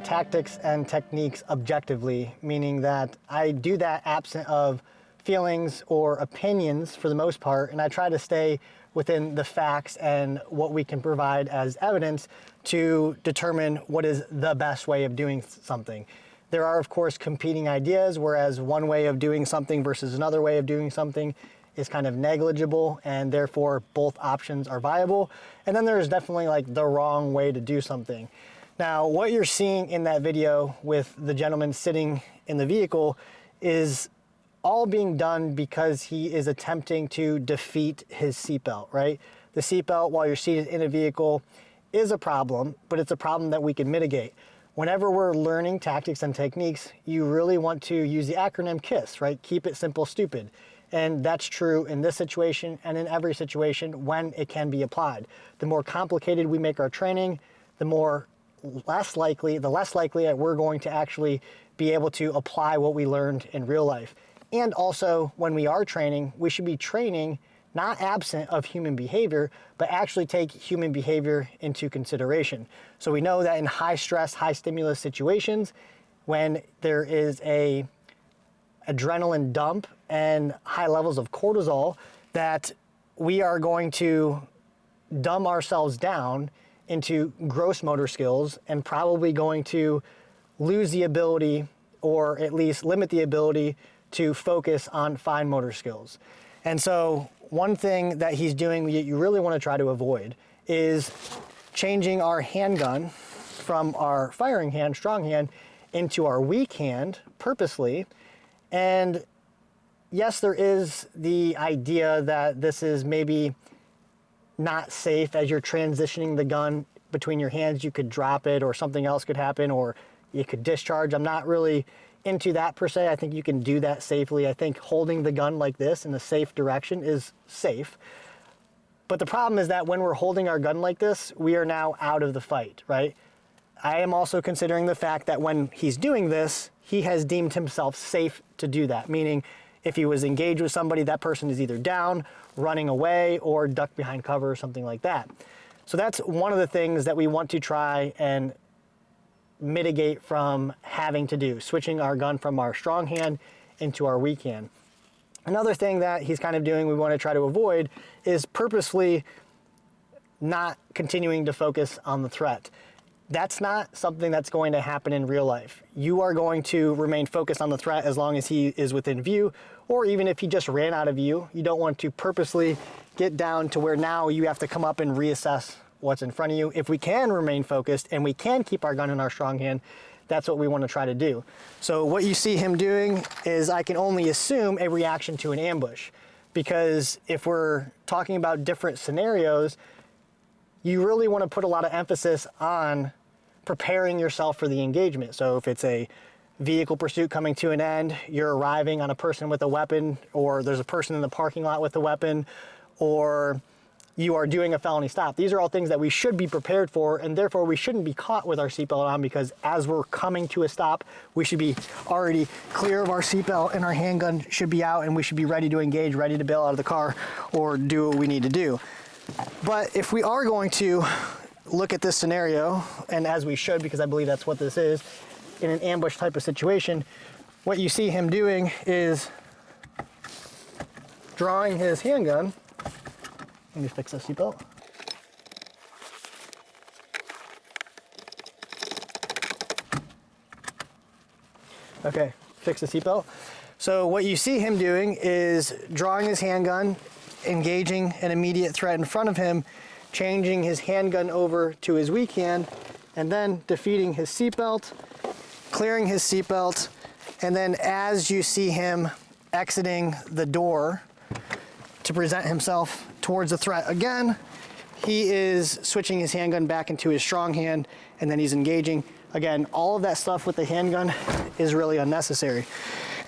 at tactics and techniques objectively, meaning that I do that absent of feelings or opinions for the most part, and I try to stay within the facts and what we can provide as evidence to determine what is the best way of doing something. There are, of course, competing ideas, whereas one way of doing something versus another way of doing something is kind of negligible, and therefore both options are viable. And then there's definitely like the wrong way to do something. Now, what you're seeing in that video with the gentleman sitting in the vehicle is all being done because he is attempting to defeat his seatbelt, right? The seatbelt while you're seated in a vehicle is a problem, but it's a problem that we can mitigate. Whenever we're learning tactics and techniques, you really want to use the acronym KISS, right? Keep it simple, stupid. And that's true in this situation and in every situation when it can be applied. The more complicated we make our training, the less likely that we're going to actually be able to apply what we learned in real life. And also, when we are training, we should be training not absent of human behavior, but actually take human behavior into consideration. So we know that in high stress, high stimulus situations, when there is a adrenaline dump and high levels of cortisol, that we are going to dumb ourselves down into gross motor skills and probably going to lose the ability, or at least limit the ability, to focus on fine motor skills. And so one thing that he's doing that you really want to try to avoid is changing our handgun from our firing hand, strong hand, into our weak hand purposely. And yes, there is the idea that this is maybe not safe as you're transitioning the gun between your hands. You could drop it, or something else could happen, or you could discharge. I'm not really into that per se. I think you can do that safely. I think holding the gun like this in a safe direction is safe. But the problem is that when we're holding our gun like this, we are now out of the fight, right? I am also considering the fact that when he's doing this, he has deemed himself safe to do that, meaning if he was engaged with somebody, that person is either down, running away, or ducked behind cover or something like that. So that's one of the things that we want to try and mitigate from having to do, switching our gun from our strong hand into our weak hand. Another thing that he's kind of doing, we want to try to avoid, is purposely not continuing to focus on the threat. That's not something that's going to happen in real life. You are going to remain focused on the threat as long as he is within view, or even if he just ran out of view. You don't want to purposely get down to where now you have to come up and reassess what's in front of you. If we can remain focused and we can keep our gun in our strong hand, that's what we want to try to do. So what you see him doing is, I can only assume, a reaction to an ambush, because if we're talking about different scenarios, you really want to put a lot of emphasis on preparing yourself for the engagement. So if it's a vehicle pursuit coming to an end, you're arriving on a person with a weapon, or there's a person in the parking lot with a weapon, or you are doing a felony stop. These are all things that we should be prepared for, and therefore we shouldn't be caught with our seatbelt on, because as we're coming to a stop, we should be already clear of our seatbelt and our handgun should be out, and we should be ready to engage, ready to bail out of the car or do what we need to do. But if we are going to look at this scenario, and as we should, because I believe that's what this is, in an ambush type of situation, what you see him doing is drawing his handgun. Let me fix the seatbelt. Okay, fix the seatbelt. So what you see him doing is drawing his handgun, engaging an immediate threat in front of him, changing his handgun over to his weak hand, and then defeating his seatbelt, clearing his seatbelt, and then as you see him exiting the door to present himself towards the threat again, he is switching his handgun back into his strong hand, and then he's engaging. Again, all of that stuff with the handgun is really unnecessary.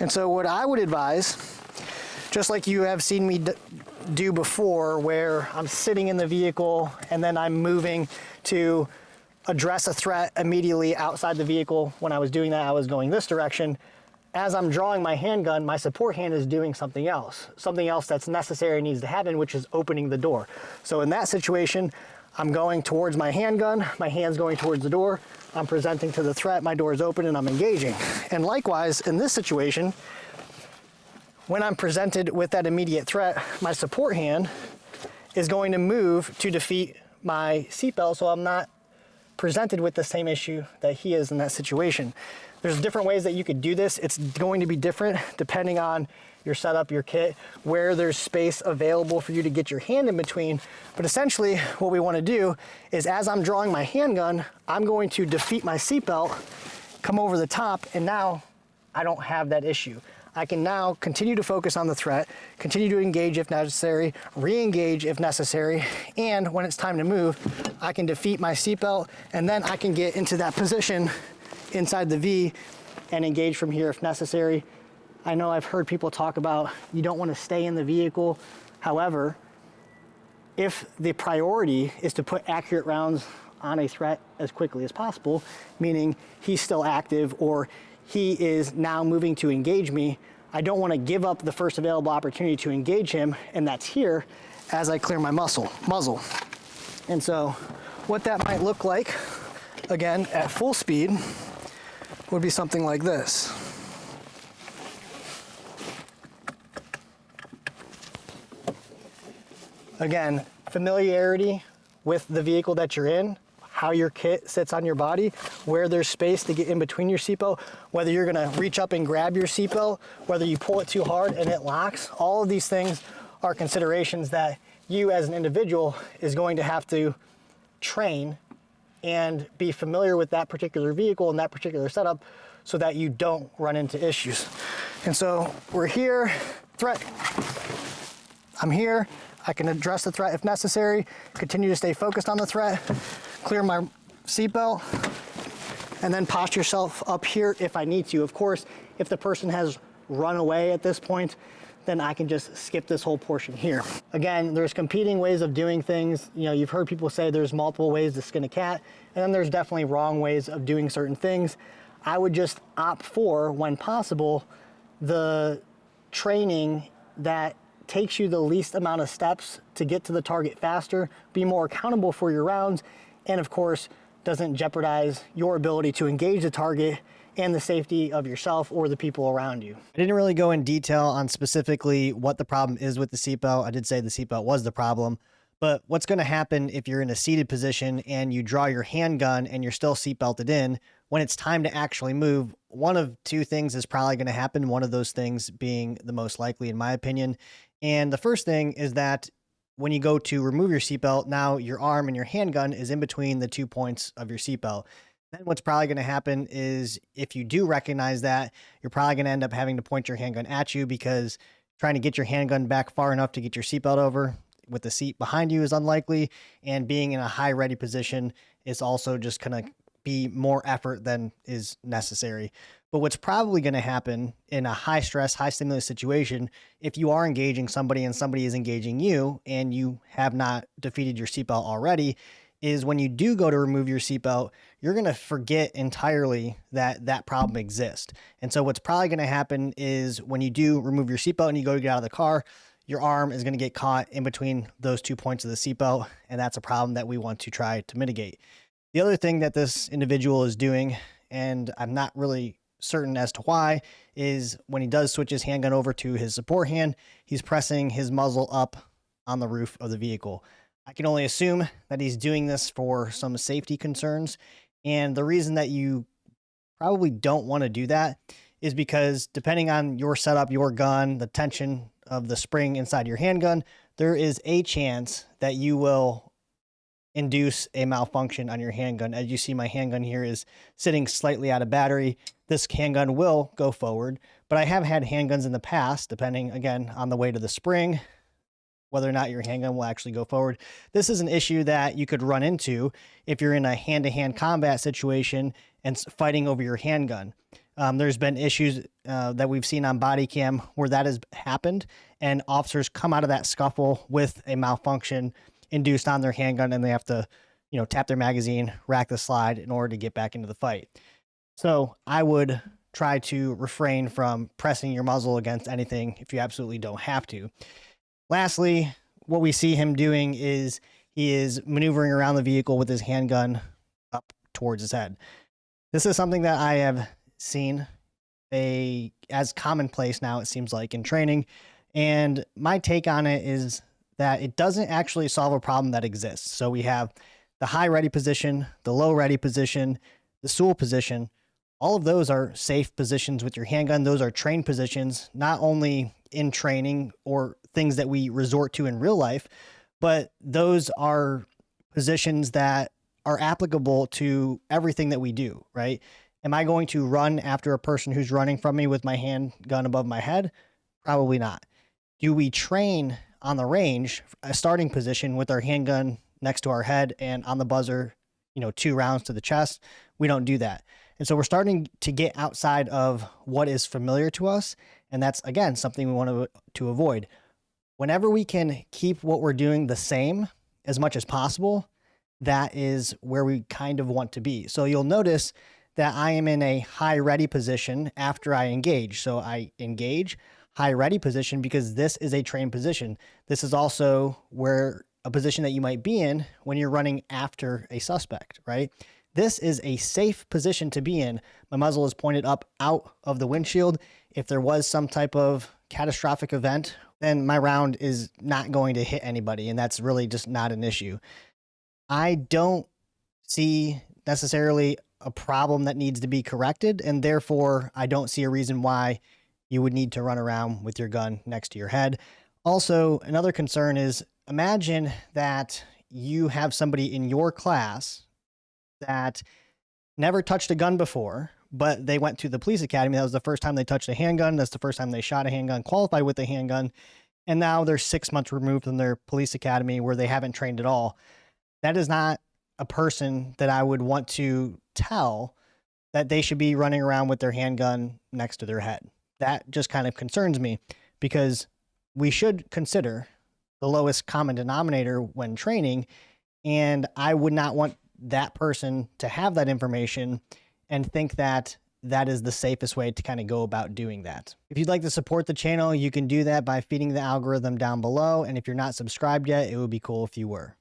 And so what I would advise, just like you have seen me do before, where I'm sitting in the vehicle and then I'm moving to address a threat immediately outside the vehicle. When I was doing that, I was going this direction. As I'm drawing my handgun, my support hand is doing something else that's necessary, needs to happen, which is opening the door. So in that situation, I'm going towards my handgun, my hand's going towards the door, I'm presenting to the threat, my door is open and I'm engaging. And likewise, in this situation, when I'm presented with that immediate threat, my support hand is going to move to defeat my seatbelt, so I'm not presented with the same issue that he is in that situation. There's different ways that you could do this. It's going to be different depending on your setup, your kit, where there's space available for you to get your hand in between. But essentially what we want to do is, as I'm drawing my handgun, I'm going to defeat my seatbelt, come over the top, and now I don't have that issue. I can now continue to focus on the threat, continue to engage if necessary, re-engage if necessary, and when it's time to move, I can defeat my seatbelt, and then I can get into that position inside the V and engage from here if necessary. I know I've heard people talk about you don't want to stay in the vehicle. However, if the priority is to put accurate rounds on a threat as quickly as possible, meaning he's still active or he is now moving to engage me, I don't want to give up the first available opportunity to engage him, and that's here as I clear my muzzle. And so what that might look like, again, at full speed, would be something like this. Again, familiarity with the vehicle that you're in, how your kit sits on your body, where there's space to get in between your seatbelt, whether you're gonna reach up and grab your seatbelt, whether you pull it too hard and it locks. All of these things are considerations that you as an individual is going to have to train and be familiar with that particular vehicle and that particular setup so that you don't run into issues. And so we're here, threat. I'm here, I can address the threat if necessary, continue to stay focused on the threat, clear my seatbelt, and then posture yourself up here if I need to. Of course, if the person has run away at this point, then I can just skip this whole portion here. Again, there's competing ways of doing things. You know, you've heard people say there's multiple ways to skin a cat, and then there's definitely wrong ways of doing certain things. I would just opt for, when possible, the training that takes you the least amount of steps to get to the target faster, be more accountable for your rounds, and of course, doesn't jeopardize your ability to engage the target and the safety of yourself or the people around you. I didn't really go in detail on specifically what the problem is with the seatbelt. I did say the seatbelt was the problem, but what's going to happen if you're in a seated position and you draw your handgun and you're still seatbelted in, when it's time to actually move, one of two things is probably going to happen, one of those things being the most likely in my opinion. And the first thing is that when you go to remove your seatbelt, now your arm and your handgun is in between the 2 points of your seatbelt. Then what's probably going to happen is, if you do recognize that, you're probably going to end up having to point your handgun at you, because trying to get your handgun back far enough to get your seatbelt over with the seat behind you is unlikely. And being in a high ready position is also just going to be more effort than is necessary. But what's probably going to happen in a high stress, high stimulus situation, if you are engaging somebody and somebody is engaging you and you have not defeated your seatbelt already, is when you do go to remove your seatbelt, you're going to forget entirely that that problem exists. And so what's probably going to happen is, when you do remove your seatbelt and you go to get out of the car, your arm is going to get caught in between those 2 points of the seatbelt. And that's a problem that we want to try to mitigate. The other thing that this individual is doing, and I'm not really certain as to why, is when he does switch his handgun over to his support hand, he's pressing his muzzle up on the roof of the vehicle. I can only assume that he's doing this for some safety concerns. And the reason that you probably don't want to do that is because, depending on your setup, your gun, the tension of the spring inside your handgun, there is a chance that you will induce a malfunction on your handgun. As you see, my handgun here is sitting slightly out of battery. This handgun will go forward, but I have had handguns in the past, depending again on the weight of the spring, whether or not your handgun will actually go forward. This is an issue that you could run into if you're in a hand-to-hand combat situation and fighting over your handgun. There's been issues that we've seen on body cam where that has happened, and officers come out of that scuffle with a malfunction induced on their handgun, and they have to, tap their magazine, rack the slide in order to get back into the fight. So I would try to refrain from pressing your muzzle against anything if you absolutely don't have to. Lastly, what we see him doing is he is maneuvering around the vehicle with his handgun up towards his head. This is something that I have seen as commonplace now, it seems like, in training. And my take on it is that it doesn't actually solve a problem that exists. So we have the high ready position, the low ready position, the stool position. All of those are safe positions with your handgun. Those are trained positions, not only in training or things that we resort to in real life, but those are positions that are applicable to everything that we do, right? Am I going to run after a person who's running from me with my handgun above my head? Probably not. Do we train on the range, a starting position with our handgun next to our head and on the buzzer, 2 rounds to the chest? We don't do that. And so we're starting to get outside of what is familiar to us. And that's, again, something we want to avoid. Whenever we can keep what we're doing the same as much as possible, that is where we kind of want to be. So you'll notice that I am in a high ready position after I engage. So I engage, high ready position, because this is a trained position. This is also where a position that you might be in when you're running after a suspect, right? This is a safe position to be in. My muzzle is pointed up out of the windshield. If there was some type of catastrophic event, then my round is not going to hit anybody, and that's really just not an issue. I don't see necessarily a problem that needs to be corrected, and therefore I don't see a reason why you would need to run around with your gun next to your head. Also, another concern is, imagine that you have somebody in your class that never touched a gun before, but they went to the police academy. That was the first time they touched a handgun. That's the first time they shot a handgun, qualified with a handgun. And now they're 6 months removed from their police academy where they haven't trained at all. That is not a person that I would want to tell that they should be running around with their handgun next to their head. That just kind of concerns me, because we should consider the lowest common denominator when training. And I would not want that person to have that information and think that that is the safest way to kind of go about doing that. If you'd like to support the channel, you can do that by feeding the algorithm down below. And if you're not subscribed yet, it would be cool if you were.